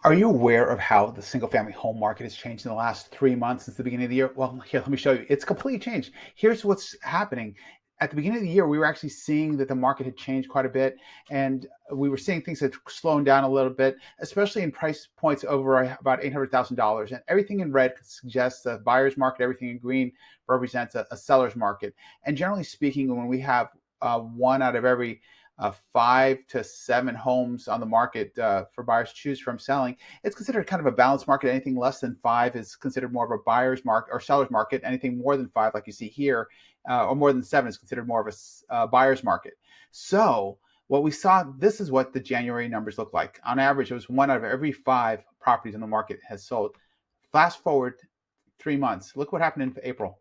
Are you aware of how the single family home market has changed in the last 3 months since the beginning of the year? Well, here, let me show you. It's completely changed. Here's what's happening. At the beginning of the year, we were actually seeing that the market had changed quite a bit, and we were seeing things that slowing down a little bit, especially in price points over about $800,000. And everything in red suggests a buyer's market. Everything in green represents a seller's market. And generally speaking, when we have one out of every 5 to 7 homes on the market for buyers to choose from selling, it's considered kind of a balanced market. Anything less than 5 is considered more of a buyer's market or seller's market. Anything more than 5, like you see here, or more than 7 is considered more of a buyer's market. So what we saw, this is what the January numbers look like. On average, it was 1 out of every 5 properties on the market has sold. Fast forward 3 months, look what happened in April.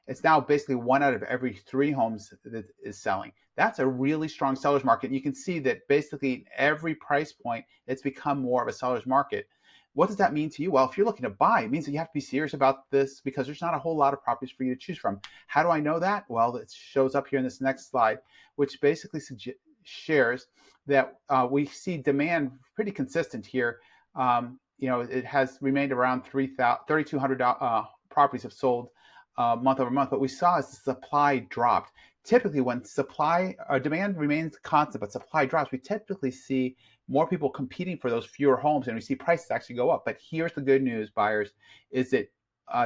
It's now basically 1 out of every 3 homes that is selling. That's a really strong seller's market. You can see that basically every price point, it's become more of a seller's market. What does that mean to you? Well, if you're looking to buy, it means that you have to be serious about this because there's not a whole lot of properties for you to choose from. How do I know that? Well, it shows up here in this next slide, which basically shares that we see demand pretty consistent here. It has remained around 3,200 properties have sold month over month. What we saw is the supply dropped. Typically, when demand remains constant, but supply drops, we typically see more people competing for those fewer homes, and we see prices actually go up. But here's the good news, buyers, is that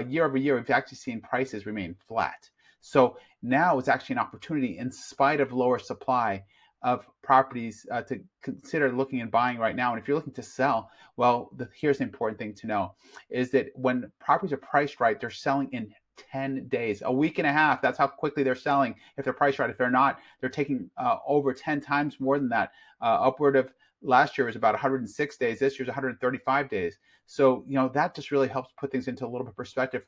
year over year, we've actually seen prices remain flat. So now it's actually an opportunity, in spite of lower supply of properties, to consider looking and buying right now. And if you're looking to sell, well, here's the important thing to know, is that when properties are priced right, they're selling in 10 days, a week and a half. That's how quickly they're selling if they're priced right. If they're not, they're taking over 10 times more than that. Upward of last year was about 106 days. This year's 135 days. So, that just really helps put things into a little bit of perspective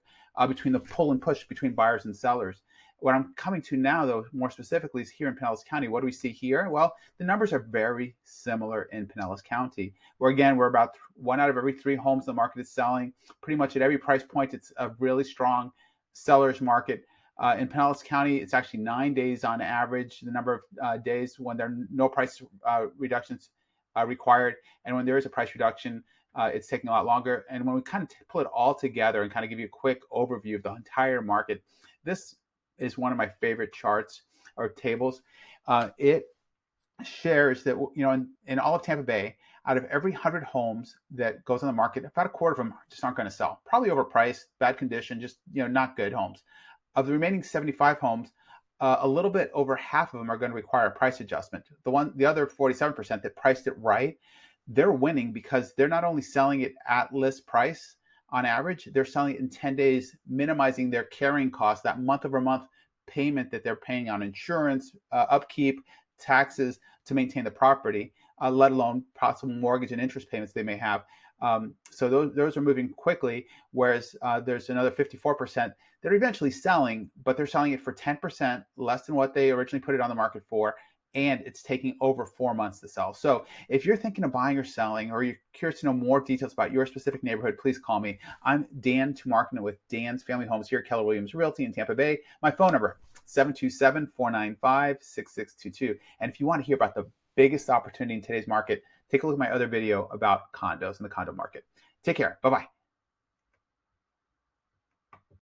between the pull and push between buyers and sellers. What I'm coming to now, though, more specifically, is here in Pinellas County. What do we see here? Well, the numbers are very similar in Pinellas County, where again, we're about 1 out of every 3 homes in the market is selling. Pretty much at every price point, it's a really strong seller's market. In Pinellas County, it's actually 9 days on average, the number of days when there are no price reductions required. And when there is a price reduction, it's taking a lot longer. And when we kind of pull it all together and kind of give you a quick overview of the entire market, this is one of my favorite charts or tables. It shares that, in all of Tampa Bay, out of every 100 homes that goes on the market, about a quarter of them just aren't going to sell. Probably overpriced, bad condition, just not good homes. Of the remaining 75 homes, a little bit over half of them are going to require a price adjustment. The other 47% that priced it right, they're winning because they're not only selling it at list price on average, they're selling it in 10 days, minimizing their carrying costs, that month over month payment that they're paying on insurance, upkeep, taxes to maintain the property, let alone possible mortgage and interest payments they may have. So those are moving quickly, whereas there's another 54% that are eventually selling, but they're selling it for 10% less than what they originally put it on the market for, and it's taking over 4 months to sell. So if you're thinking of buying or selling, or you're curious to know more details about your specific neighborhood, please call me. I'm Dan Tumarkin with Dan's Family Homes here at Keller Williams Realty in Tampa Bay. My phone number, 727-495-6622. And if you want to hear about the biggest opportunity in today's market, take a look at my other video about condos and the condo market. Take care. Bye-bye.